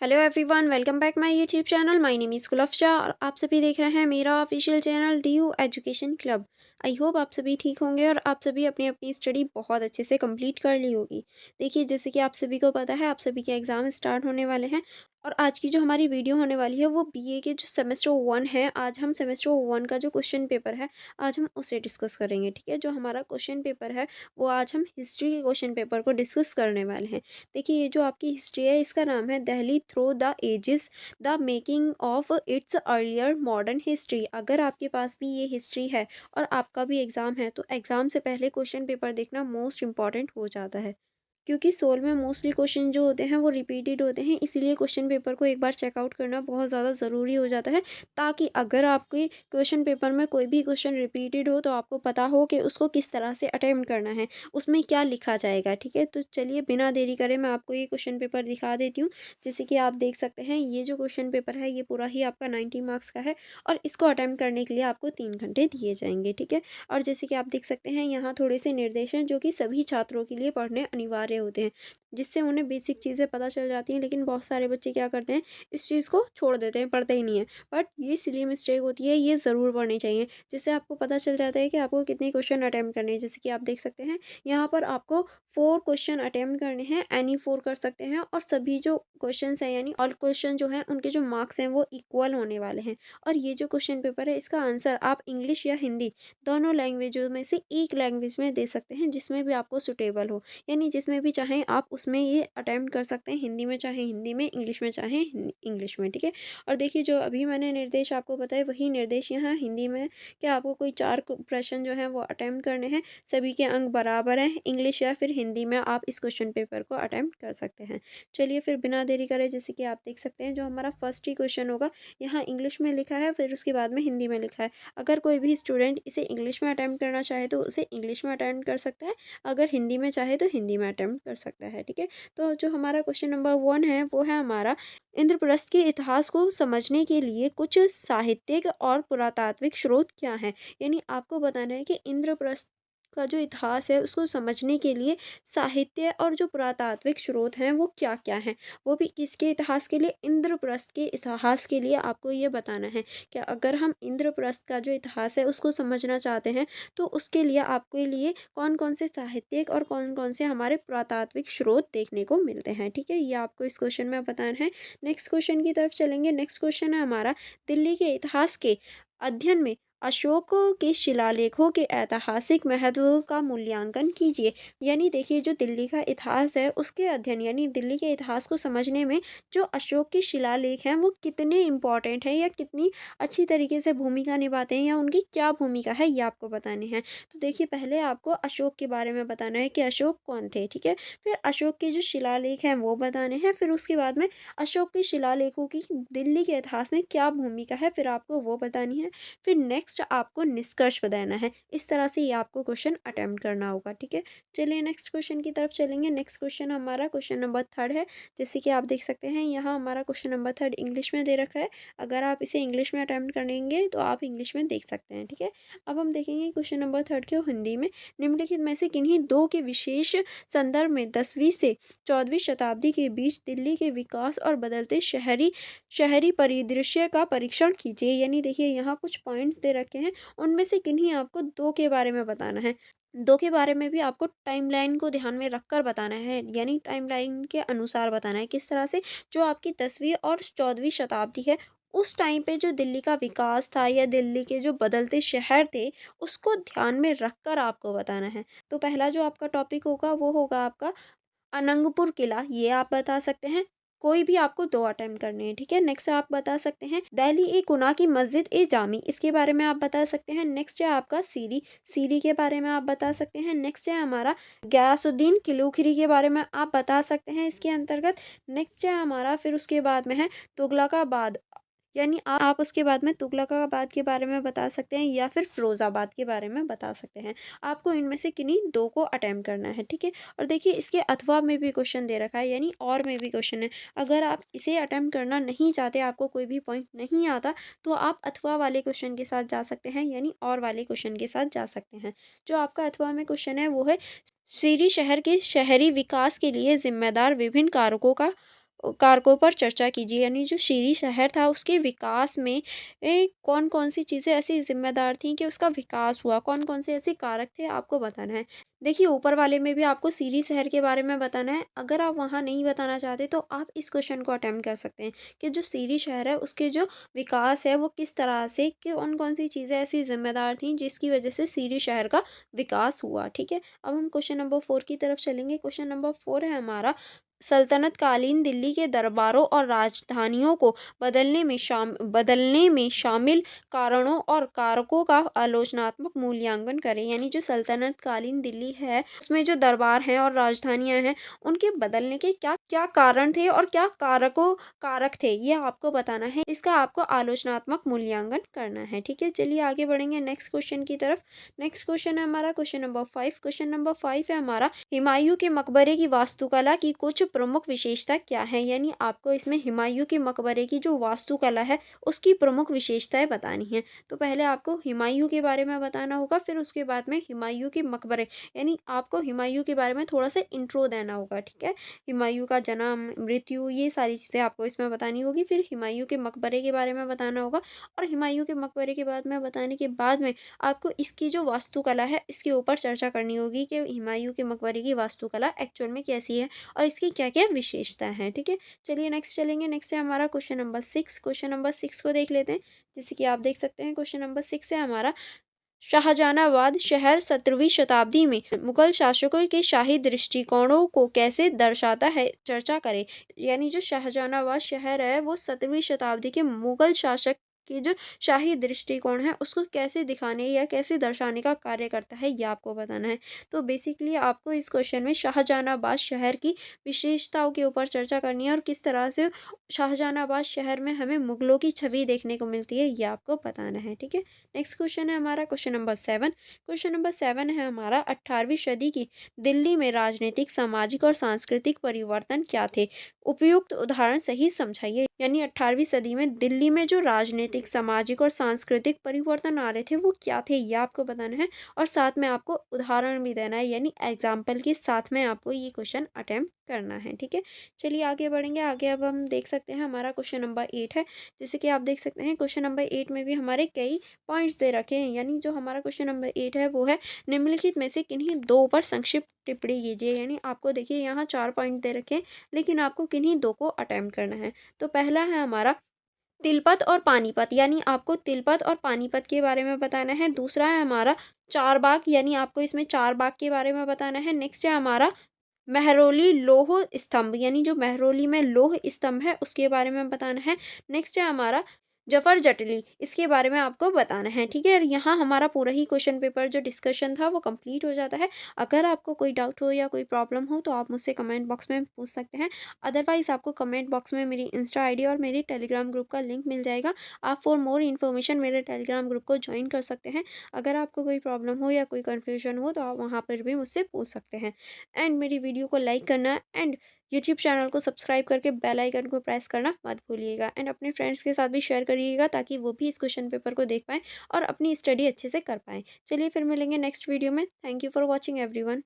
Hello everyone, welcome back my YouTube channel. My name is Kulfsha और आप सभी देख रहे हैं मेरा official channel D U education club. I hope आप सभी ठीक होंगे और आप सभी अपनी अपनी स्टडी बहुत अच्छे से कंप्लीट कर ली होगी। देखिए, जैसे कि आप सभी को पता है, आप सभी के एग्ज़ाम स्टार्ट होने वाले हैं और आज की जो हमारी वीडियो होने वाली है वो बीए के जो सेमेस्टर 1 है। आज हम सेमेस्टर 1 का जो क्वेश्चन पेपर है, आज हम उसे डिस्कस करेंगे। ठीक है, जो हमारा क्वेश्चन पेपर है वो आज हम हिस्ट्री के क्वेश्चन पेपर को डिस्कस करने वाले हैं। देखिए, ये जो आपकी हिस्ट्री है इसका नाम है Delhi through the ages, the making of its earlier modern history. अगर आपके पास भी ये हिस्ट्री है और आपका भी एग्ज़ाम है तो एग्ज़ाम से पहले क्वेश्चन पेपर देखना मोस्ट इंपॉर्टेंट हो जाता है, क्योंकि सोल में मोस्टली क्वेश्चन जो होते हैं वो रिपीटेड होते हैं। इसीलिए क्वेश्चन पेपर को एक बार चेकआउट करना बहुत ज़्यादा ज़रूरी हो जाता है, ताकि अगर आपके क्वेश्चन पेपर में कोई भी क्वेश्चन रिपीटेड हो तो आपको पता हो कि उसको किस तरह से अटेम्प्ट करना है, उसमें क्या लिखा जाएगा। ठीक है, तो चलिए बिना देरी करे मैं आपको ये क्वेश्चन पेपर दिखा देती हूँ। जैसे कि आप देख सकते हैं, ये जो क्वेश्चन पेपर है ये पूरा ही आपका 90 मार्क्स का है और इसको अटेम्प्ट करने के लिए आपको 3 घंटे दिए जाएंगे। ठीक है, और जैसे कि आप देख सकते हैं यहाँ थोड़े से निर्देश हैं जो कि सभी छात्रों के लिए पढ़ने अनिवार्य होते हैं, जिससे उन्हें बेसिक चीज़ें पता चल जाती हैं। लेकिन बहुत सारे बच्चे क्या करते हैं, इस चीज़ को छोड़ देते हैं, पढ़ते ही नहीं है। बट ये सिली मिस्टेक होती है, ये ज़रूर पढ़नी चाहिए, जिससे आपको पता चल जाता है कि आपको कितने क्वेश्चन अटैम्प्ट करने हैं। जैसे कि आप देख सकते हैं यहाँ पर आपको 4 क्वेश्चन अटैम्प्ट करने हैं, एनी 4 कर सकते हैं और सभी जो क्वेश्चन हैं यानी ऑल क्वेश्चन जो हैं उनके जो मार्क्स हैं वो इक्वल होने वाले हैं। और ये जो क्वेश्चन पेपर है इसका आंसर आप इंग्लिश या हिंदी दोनों लैंग्वेजों में से एक लैंग्वेज में दे सकते हैं, जिसमें भी आपको सुटेबल हो। यानी जिसमें भी चाहें आप उसमें ये अटेम्प्ट कर सकते हैं, हिंदी में चाहे हिंदी में, इंग्लिश में चाहे इंग्लिश में। ठीक है, और देखिए जो अभी मैंने निर्देश आपको बताए वही निर्देश यहाँ हिंदी में, कि आपको कोई 4 प्रश्न जो हैं वो अटेम्प्ट करने हैं। सभी के अंक बराबर हैं, इंग्लिश या फिर हिंदी में आप इस क्वेश्चन पेपर को अटेम्प्ट कर सकते हैं। चलिए फिर बिना देरी करे, जैसे कि आप देख सकते हैं जो हमारा फर्स्ट ही क्वेश्चन होगा यहाँ इंग्लिश में लिखा है, फिर उसके बाद में हिंदी में लिखा है। अगर कोई भी स्टूडेंट इसे इंग्लिश में अटेम्प्ट करना चाहे तो उसे इंग्लिश में अटेम्प्ट कर सकता है, अगर हिंदी में चाहे तो हिंदी में अटेम्प्ट कर सकता है। ठीक है, तो जो हमारा क्वेश्चन नंबर 1 है वो है हमारा, इंद्रप्रस्थ के इतिहास को समझने के लिए कुछ साहित्यिक और पुरातात्विक स्रोत क्या हैं। यानी आपको बताना है कि इंद्रप्रस्थ का जो इतिहास है उसको समझने के लिए साहित्य और जो पुरातात्विक स्रोत हैं वो क्या क्या हैं। वो भी किसके इतिहास के लिए, इंद्रप्रस्थ के इतिहास के लिए आपको ये बताना है कि अगर हम इंद्रप्रस्थ का जो इतिहास है उसको समझना चाहते हैं तो उसके लिए आपके लिए कौन कौन से साहित्यिक और कौन कौन से हमारे पुरातात्विक स्रोत देखने को मिलते हैं। ठीक है, ये आपको इस क्वेश्चन में बताना है। नेक्स्ट क्वेश्चन की तरफ चलेंगे। नेक्स्ट क्वेश्चन है हमारा, दिल्ली के इतिहास के अध्ययन में अशोक के शिलालेखों के ऐतिहासिक महत्व का मूल्यांकन कीजिए। यानी देखिए, जो दिल्ली का इतिहास है उसके अध्ययन यानी दिल्ली के इतिहास को समझने में जो अशोक के शिलालेख हैं वो कितने इम्पॉर्टेंट हैं या कितनी अच्छी तरीके से भूमिका निभाते हैं या उनकी क्या भूमिका है, ये आपको बताने हैं। तो देखिए, पहले आपको अशोक के बारे में बताना है कि अशोक कौन थे। ठीक है, फिर अशोक के जो शिलालेख हैं वो बताने हैं, फिर उसके बाद में अशोक के शिलालेखों की दिल्ली के इतिहास में क्या भूमिका है फिर आपको वो बतानी है। फिर नेक्स्ट आपको निष्कर्ष बताना है। इस तरह से ये आपको क्वेश्चन अटेम्प्ट करना होगा। ठीक है, चलिए नेक्स्ट क्वेश्चन की तरफ चलेंगे। नेक्स्ट क्वेश्चन हमारा क्वेश्चन नंबर 3 है। जैसे कि आप देख सकते हैं यहाँ हमारा क्वेश्चन नंबर 3 इंग्लिश में दे रखा है। अगर आप इसे इंग्लिश में अटेम्प्ट करेंगे तो आप इंग्लिश में देख सकते हैं। ठीक है, अब हम देखेंगे क्वेश्चन नंबर 3 को हिंदी में। निम्नलिखित में से किन्हीं दो के विशेष संदर्भ में 10वीं से 14वीं शताब्दी के बीच दिल्ली के विकास और बदलते शहरी शहरी परिदृश्य का परीक्षण कीजिए। यानी देखिए, यहाँ कुछ पॉइंट्स दे रखे हैं, उनमें से किन्हीं आपको 2 के बारे में बताना है। 2 के बारे में भी आपको टाइमलाइन को ध्यान में रखकर बताना है, यानी टाइमलाइन के अनुसार बताना है। किस तरह से, जो आपकी 10वीं और 14वीं शताब्दी है उस टाइम पे जो दिल्ली का विकास था या दिल्ली के जो बदलते शहर थे उसको ध्यान में रखकर आपको बताना है। तो पहला जो आपका टॉपिक होगा वो होगा आपका अनंगपुर किला, ये आप बता सकते हैं। कोई भी आपको 2 अटेम्प्ट करने हैं। ठीक है, नेक्स्ट आप बता सकते हैं दिल्ली ए कुना की मस्जिद ए जामी, इसके बारे में आप बता सकते हैं। नेक्स्ट है आपका सीरी, सीरी के बारे में आप बता सकते हैं। नेक्स्ट है हमारा गयासुद्दीन किलूखरी के बारे में आप बता सकते हैं इसके अंतर्गत। नेक्स्ट है हमारा, फिर उसके बाद में है तुगलकाबाद, यानी आप उसके बाद में तुगलकाबाद के बारे में बता सकते हैं या फिर फिरोज़ाबाद के बारे में बता सकते हैं। आपको इनमें से किन्हीं 2 को अटेम्प्ट करना है। ठीक है, और देखिए इसके अथवा में भी क्वेश्चन दे रखा है, यानी और में भी क्वेश्चन है। अगर आप इसे अटेम्प्ट करना नहीं चाहते, आपको कोई भी पॉइंट नहीं आता, तो आप अथवा वाले क्वेश्चन के साथ जा सकते हैं, यानी और वाले क्वेश्चन के साथ जा सकते हैं। जो आपका अथवा में क्वेश्चन है वो है, सीरी शहर के शहरी विकास के लिए जिम्मेदार विभिन्न कारकों का कारकों पर चर्चा कीजिए। यानी जो शीरी शहर था उसके विकास में कौन कौन सी चीज़ें ऐसी जिम्मेदार थी कि उसका विकास हुआ, कौन कौन से ऐसे कारक थे आपको बताना है। देखिए ऊपर वाले में भी आपको सीरी शहर के बारे में बताना है। अगर आप वहाँ नहीं बताना चाहते तो आप इस क्वेश्चन को अटेम्प्ट कर सकते हैं कि जो सीरी शहर है उसके जो विकास है वो किस तरह से, कि कौन कौन सी चीज़ें ऐसी जिम्मेदार थी जिसकी वजह से सीरी शहर का विकास हुआ। ठीक है, अब हम क्वेश्चन नंबर 4 की तरफ चलेंगे। क्वेश्चन नंबर 4 है हमारा, सल्तनत कालीन दिल्ली के दरबारों और राजधानियों को बदलने में शामिल कारणों और कारकों का आलोचनात्मक मूल्यांकन करें। यानी जो सल्तनत कालीन दिल्ली है उसमें जो दरबार हैं और राजधानियां हैं उनके बदलने के क्या क्या कारण थे और क्या कारक थे, ये आपको बताना है। इसका आपको आलोचनात्मक मूल्यांकन करना है। ठीक है, चलिए आगे बढ़ेंगे नेक्स्ट क्वेश्चन की तरफ। नेक्स्ट क्वेश्चन है हमारा क्वेश्चन नंबर 5। क्वेश्चन नंबर 5 है हमारा, हुमायूं के मकबरे की वास्तुकला की कुछ प्रमुख विशेषता क्या है। यानी आपको इसमें हुमायूं के मकबरे की जो वास्तुकला है उसकी प्रमुख विशेषताएं बतानी है। तो पहले आपको हुमायूं के बारे में बताना होगा, फिर उसके बाद में हुमायूं के मकबरे, यानी आपको हुमायूं के बारे में थोड़ा सा इंट्रो देना होगा। ठीक है, हुमायूं का जन्म, मृत्यु, ये सारी चीज़ें आपको इसमें बतानी होगी। फिर हुमायूं के मकबरे के बारे में बताना होगा, और हुमायूं के मकबरे के बाद में बताने के बाद में आपको इसकी जो वास्तुकला है इसके ऊपर चर्चा करनी होगी कि हुमायूं के मकबरे की वास्तुकला एक्चुअल में कैसी है और इसकी क्या क्या विशेषता है। ठीक है, चलिए नेक्स्ट चलेंगे। नेक्स्ट है हमारा क्वेश्चन नंबर 6। क्वेश्चन नंबर 6 को देख लेते हैं। जैसे कि आप देख सकते हैं क्वेश्चन नंबर 6 है हमारा, शाहजहानाबाद शहर 17वीं शताब्दी में मुगल शासकों के शाही दृष्टिकोणों को कैसे दर्शाता है, चर्चा करें। यानी जो शाहजहानाबाद शहर है वो 17वीं शताब्दी के मुगल शासक के जो शाही दृष्टिकोण है उसको कैसे दिखाने या कैसे दर्शाने का कार्य करता है, ये आपको बताना है। तो बेसिकली आपको इस क्वेश्चन में शाहजहानाबाद शहर की विशेषताओं के ऊपर चर्चा करनी है और किस तरह से शाहजहानाबाद शहर में हमें मुगलों की छवि देखने को मिलती है, ये आपको बताना है। ठीक है, नेक्स्ट क्वेश्चन है हमारा क्वेश्चन नंबर 7। क्वेश्चन नंबर 7 है हमारा, 18वीं सदी की दिल्ली में राजनीतिक, सामाजिक और सांस्कृतिक परिवर्तन क्या थे, उपयुक्त उदाहरण सही समझाइए। यानी 18वीं सदी में दिल्ली में जो राजनीतिक, सामाजिक और सांस्कृतिक परिवर्तन आ रहे थे वो क्या थे, ये आपको बताना है और साथ में आपको उदाहरण भी देना है। यानी एग्जाम्पल के साथ में आपको ये क्वेश्चन अटेम्प्ट करना है। ठीक है, चलिए आगे बढ़ेंगे। आगे अब हम देख सकते हैं हमारा क्वेश्चन नंबर 8 है। जैसे कि आप देख सकते हैं क्वेश्चन नंबर 8 में भी हमारे कई पॉइंट्स दे रखे हैं। यानी जो हमारा क्वेश्चन नंबर 8 है वो है, निम्नलिखित में से किन्हीं दो पर संक्षिप्त टिप्पणी कीजिए। यानी आपको देखिए यहाँ 4 पॉइंट दे रखे हैं लेकिन आपको किन्हीं दो को अटेम्प्ट करना है। तो पहला है हमारा तिलपत और पानीपत, यानी आपको तिलपत और पानीपत के बारे में बताना है। दूसरा है हमारा चारबाग, यानी आपको इसमें चारबाग के बारे में बताना है। नेक्स्ट है हमारा महरौली लौह स्तंभ, यानी जो महरौली में लौह स्तंभ है उसके बारे में बताना है। नेक्स्ट है हमारा जफर जटली, इसके बारे में आपको बताना है। ठीक है, और यहाँ हमारा पूरा ही क्वेश्चन पेपर जो डिस्कशन था वो कंप्लीट हो जाता है। अगर आपको कोई डाउट हो या कोई प्रॉब्लम हो तो आप मुझसे कमेंट बॉक्स में पूछ सकते हैं। अदरवाइज आपको कमेंट बॉक्स में मेरी इंस्टा आईडी और मेरी टेलीग्राम ग्रुप का लिंक मिल जाएगा। आप फॉर मोर इन्फॉर्मेशन मेरे टेलीग्राम ग्रुप को ज्वाइन कर सकते हैं। अगर आपको कोई प्रॉब्लम हो या कोई कन्फ्यूजन हो तो आप वहाँ पर भी मुझसे पूछ सकते हैं। एंड मेरी वीडियो को लाइक करना एंड यूट्यूब चैनल को सब्सक्राइब करके बेल आइकन को प्रेस करना मत भूलिएगा। एंड अपने फ्रेंड्स के साथ भी शेयर करिएगा ताकि वो भी इस क्वेश्चन पेपर को देख पाएँ और अपनी स्टडी अच्छे से कर पाएँ। चलिए फिर मिलेंगे नेक्स्ट वीडियो में। Thank you for watching everyone.